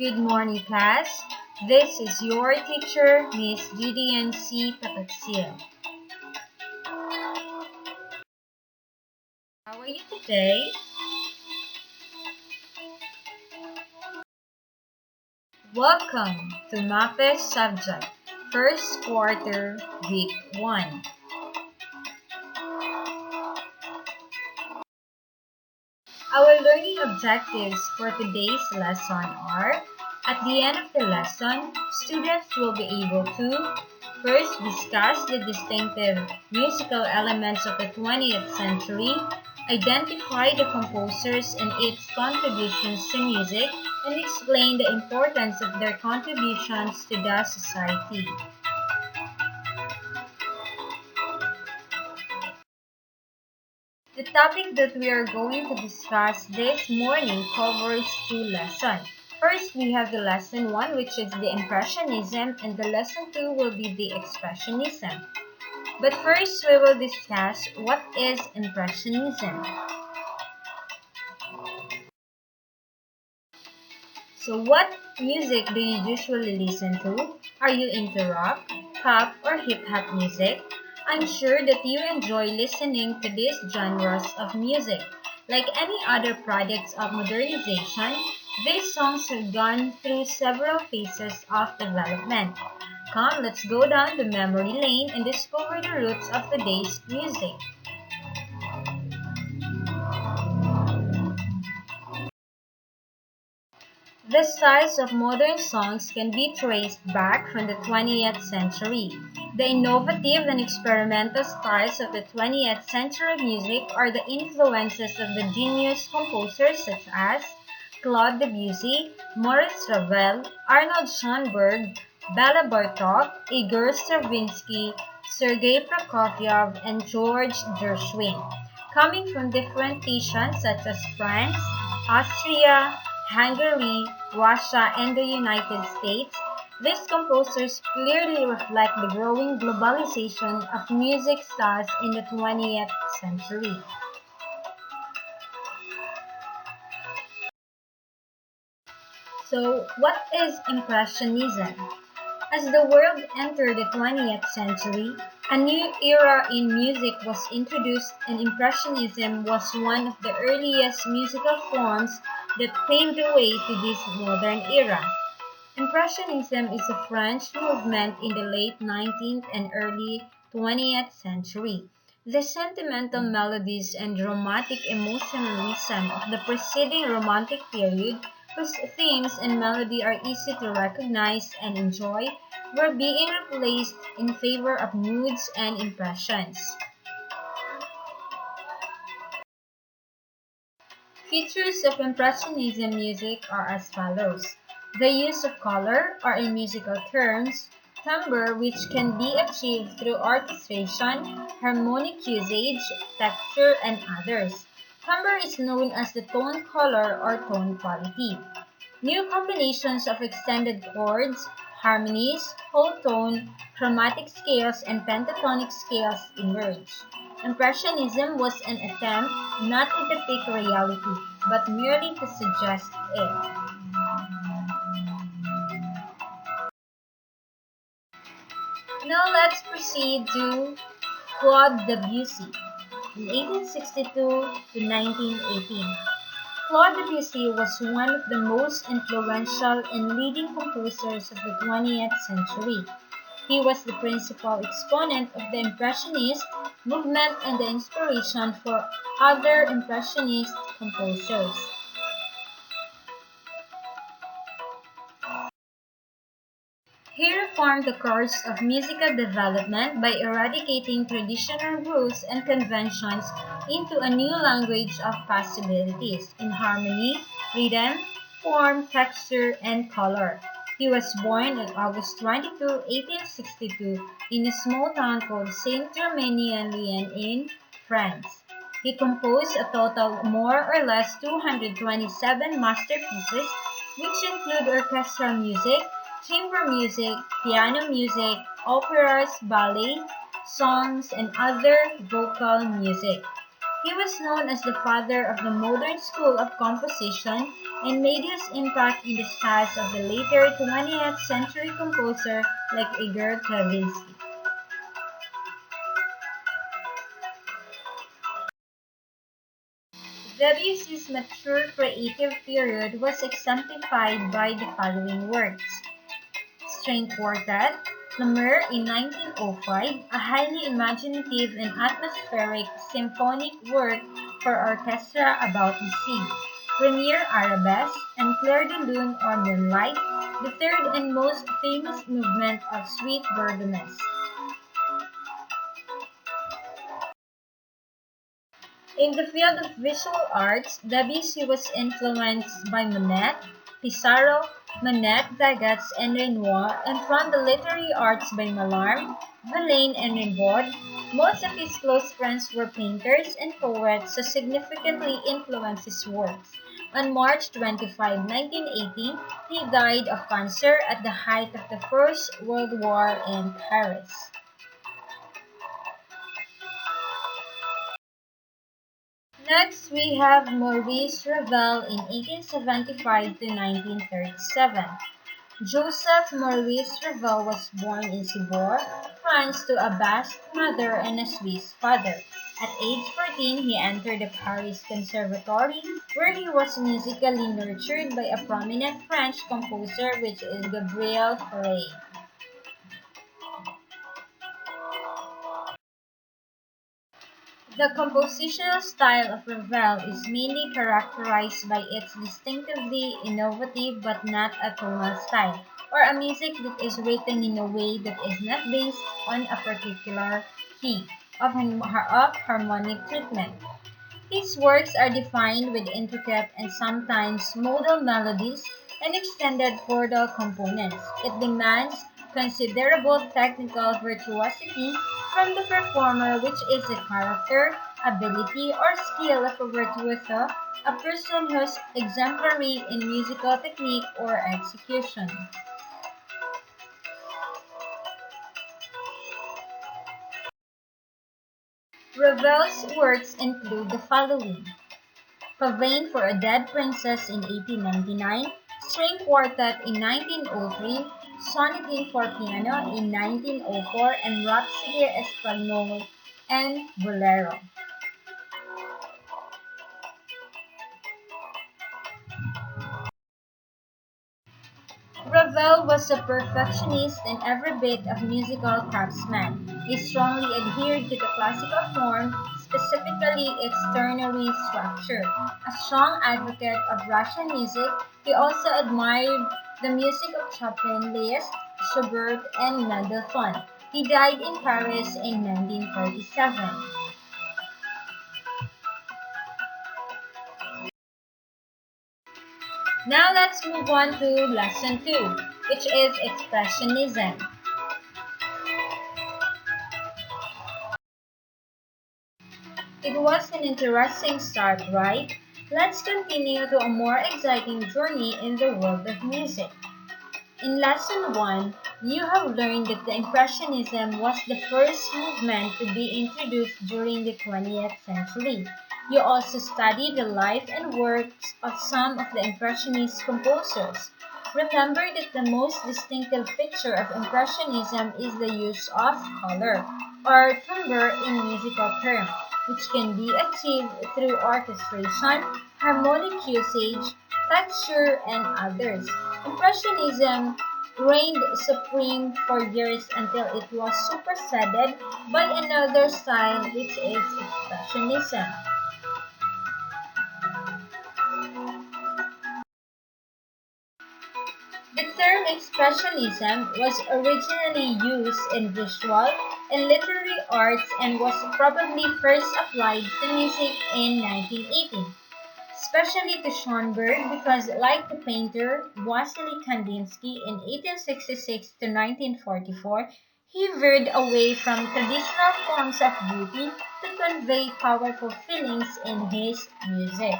Good morning, class. This is your teacher, Miss Judy C. Pataksil. How are you today? Welcome to MAPEH subject, first quarter, week 1. Our learning objectives for today's lesson are: at the end of the lesson, students will be able to first discuss the distinctive musical elements of the 20th century, identify the composers and its contributions to music, and explain the importance of their contributions to the society. The topic that we are going to discuss this morning covers 2 lessons. First, we have the lesson 1, which is the Impressionism, and the lesson 2 will be the Expressionism. But first, we will discuss what is Impressionism. So, what music do you usually listen to? Are you into rock, pop, or hip-hop music? I'm sure that you enjoy listening to these genres of music. Like any other products of modernization, these songs have gone through several phases of development. Come, let's go down the memory lane and discover the roots of today's music. The styles of modern songs can be traced back from the 20th century. The innovative and experimental styles of the 20th century music are the influences of the genius composers such as Claude Debussy, Maurice Ravel, Arnold Schoenberg, Bela Bartok, Igor Stravinsky, Sergei Prokofiev, and George Gershwin. Coming from different nations such as France, Austria, Hungary, Russia, and the United States, these composers clearly reflect the growing globalization of music styles in the 20th century. So, what is Impressionism? As the world entered the 20th century, a new era in music was introduced, and Impressionism was one of the earliest musical forms that paved the way to this modern era. Impressionism is a French movement in the late 19th and early 20th century. The sentimental melodies and dramatic emotionalism of the preceding Romantic period, whose themes and melody are easy to recognize and enjoy, were being replaced in favor of moods and impressions. Features of Impressionism music are as follows: the use of color, or in musical terms, timbre, which can be achieved through orchestration, harmonic usage, texture, and others. Timbre is known as the tone color or tone quality. New combinations of extended chords, harmonies, whole tone, chromatic scales, and pentatonic scales emerge. Impressionism was an attempt not to depict reality, but merely to suggest it. Now let's proceed to Claude Debussy in 1862 to 1918. Claude Debussy was one of the most influential and leading composers of the 20th century. He was the principal exponent of the Impressionist movement and the inspiration for other Impressionist composers. He reformed the course of musical development by eradicating traditional rules and conventions into a new language of possibilities in harmony, rhythm, form, texture, and color. He was born on August 22, 1862, in a small town called Saint-Germain-en-Laye in France. He composed a total of more or less 227 masterpieces, which include orchestral music, chamber music, piano music, operas, ballet, songs, and other vocal music. He was known as the father of the modern school of composition and made his impact in the styles of the later 20th century composer like Igor Stravinsky. Debussy's mature creative period was exemplified by the following works: String Quartet, Flamer in 1905, a highly imaginative and atmospheric symphonic work for orchestra about the sea; Premier Arabesque, and Clair de Lune or Moonlight, the third and most famous movement of Suite Bergamasque. In the field of visual arts, Debussy was influenced by Monet, Pissarro, Manet, Degas, and Renoir, and from the literary arts by Mallarmé, Verlaine, and Rimbaud. Most of his close friends were painters and poets who significantly influenced his works. On March 25, 1918, he died of cancer at the height of the First World War in Paris. Next, we have Maurice Ravel in 1875 to 1937. Joseph Maurice Ravel was born in Ciboure, France to a Basque mother and a Swiss father. At age 14, he entered the Paris Conservatory, where he was musically nurtured by a prominent French composer, which is Gabriel Fauré. The compositional style of Ravel is mainly characterized by its distinctively innovative but not atonal style, or a music that is written in a way that is not based on a particular key of harmonic treatment. His works are defined with intricate and sometimes modal melodies and extended chordal components. It demands considerable technical virtuosity from the performer, which is the character, ability, or skill of a virtuoso, a person who's exemplary in musical technique or execution. Ravel's works include the following: Pavane for a Dead Princess in 1899, String Quartet in 1903, Sonating for Piano in 1904, and Rhapsody Espagnole and Bolero. Ravel was a perfectionist in every bit of musical craftsman. He strongly adhered to the classical form, specifically its ternary structure. A strong advocate of Russian music, he also admired the music of Chopin, Liszt, Schubert, and Mendelssohn. He died in Paris in 1947. Now let's move on to lesson 2, which is Expressionism. It was an interesting start, right? Let's continue to a more exciting journey in the world of music. In lesson 1, you have learned that the Impressionism was the first movement to be introduced during the 20th century. You also studied the life and works of some of the Impressionist composers. Remember that the most distinctive feature of Impressionism is the use of color, or timbre in musical terms, which can be achieved through orchestration, harmonic usage, texture, and others. Impressionism reigned supreme for years until it was superseded by another style, which is Expressionism. The term Expressionism was originally used in visual and literary arts and was probably first applied to music in 1918, especially to Schoenberg because, like the painter Wassily Kandinsky in 1866 to 1944, he veered away from traditional forms of beauty to convey powerful feelings in his music.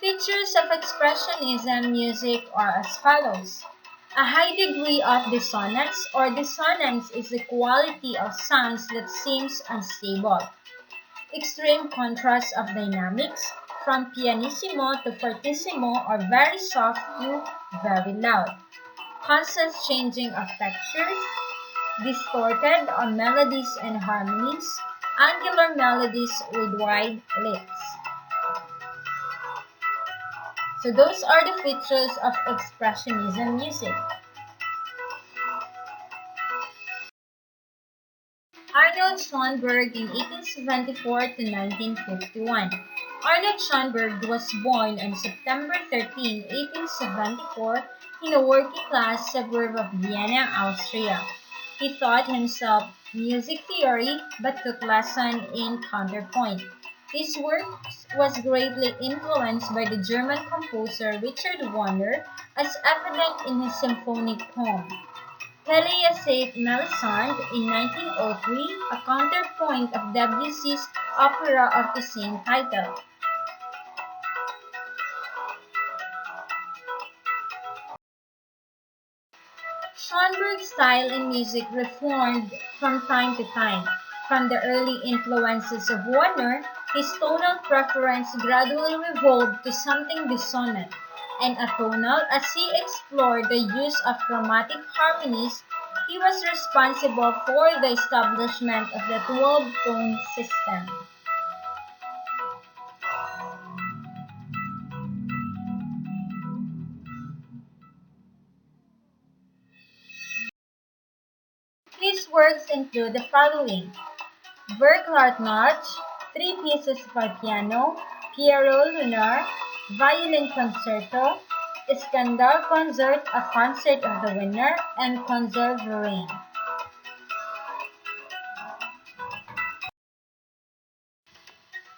Features of Expressionism music are as follows. A high degree of dissonance or dissonance is the quality of sounds that seems unstable. Extreme contrast of dynamics, from pianissimo to fortissimo or very soft to very loud. Constant changing of textures, distorted on melodies and harmonies, angular melodies with wide lips. So those are the features of Expressionism music. Arnold Schoenberg in 1874 to 1951. Arnold Schoenberg was born on September 13, 1874, in a working-class suburb of Vienna, Austria. He taught himself music theory but took lessons in counterpoint. His work was greatly influenced by the German composer Richard Wagner, as evident in his symphonic poem. Pelléa Saint Melisande in 1903, a counterpoint of Debussy's opera of the same title. Schoenberg's style in music reformed from time to time. From the early influences of Wagner, his tonal preference gradually revolved to something dissonant and atonal as he explored the use of chromatic harmonies. He was responsible for the establishment of the 12-tone system. His works include the following: Burglartnacht, three pieces for piano, Pierrot Lunaire, violin concerto, Iskandar Concert, a concert of the winner, and Concert Lorraine.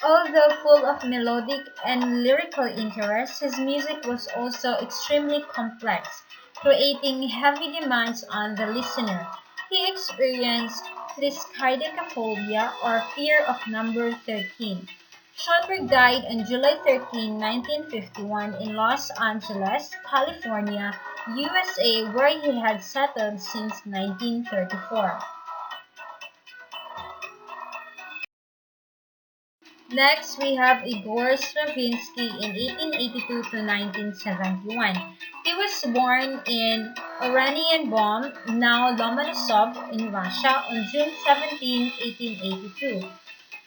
Although full of melodic and lyrical interest, his music was also extremely complex, creating heavy demands on the listener. He experienced triskaidekaphobia, or fear of number 13. Schoenberg died on July 13, 1951 in Los Angeles, California, USA, where he had settled since 1934. Next, we have Igor Stravinsky in 1882 to 1971. He was born in Oranienbaum, now Lomonosov, in Russia on June 17, 1882.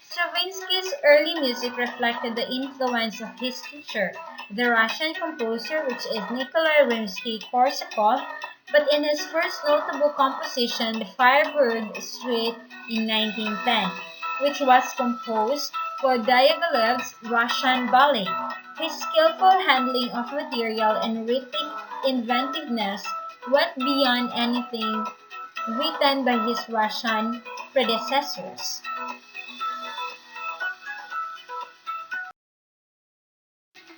Stravinsky's early music reflected the influence of his teacher, the Russian composer which is Nikolai Rimsky-Korsakov, but in his first notable composition, The Firebird Suite in 1910, which was composed for Diaghilev's Russian ballet. His skillful handling of material and rhythmic inventiveness went beyond anything written by his Russian predecessors.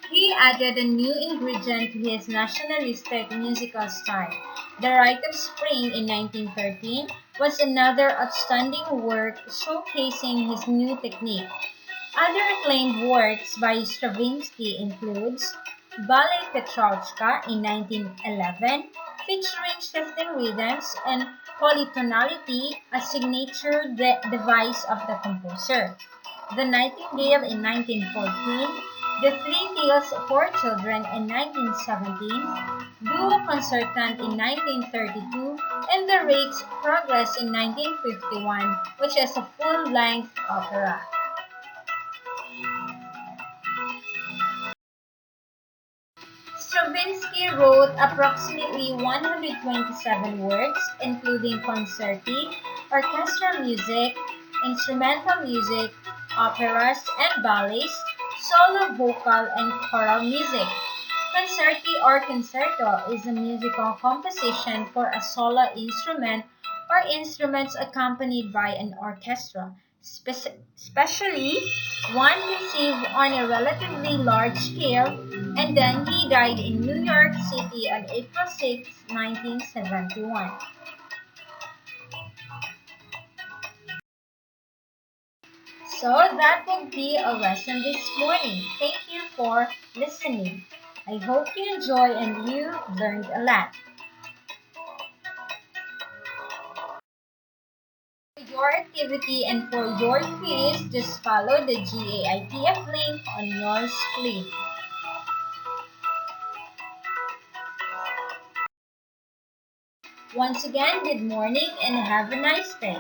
He added a new ingredient to his nationalistic musical style. The Rite of Spring in 1913 was another outstanding work showcasing his new technique. Other acclaimed works by Stravinsky includes Ballet Petrovska in 1911, featuring shifting rhythms and polytonality, a signature device of the composer. The Nightingale in 1914, The Three Tales for Children in 1917, Duo Concertant in 1932, and The Rake's Progress in 1951, which is a full-length opera. Stravinsky wrote approximately 127 works, including concerti, orchestral music, instrumental music, operas and ballets, solo vocal and choral music. Concerti or concerto is a musical composition for a solo instrument or instruments accompanied by an orchestra, especially one conceived on a relatively large scale, and then he died in New York City on April 6, 1971. So that would be a lesson this morning. Thank you for listening. I hope you enjoy and you learned a lot. activity, and for your quiz, just follow the GAITF link on your screen. Once again, good morning and have a nice day.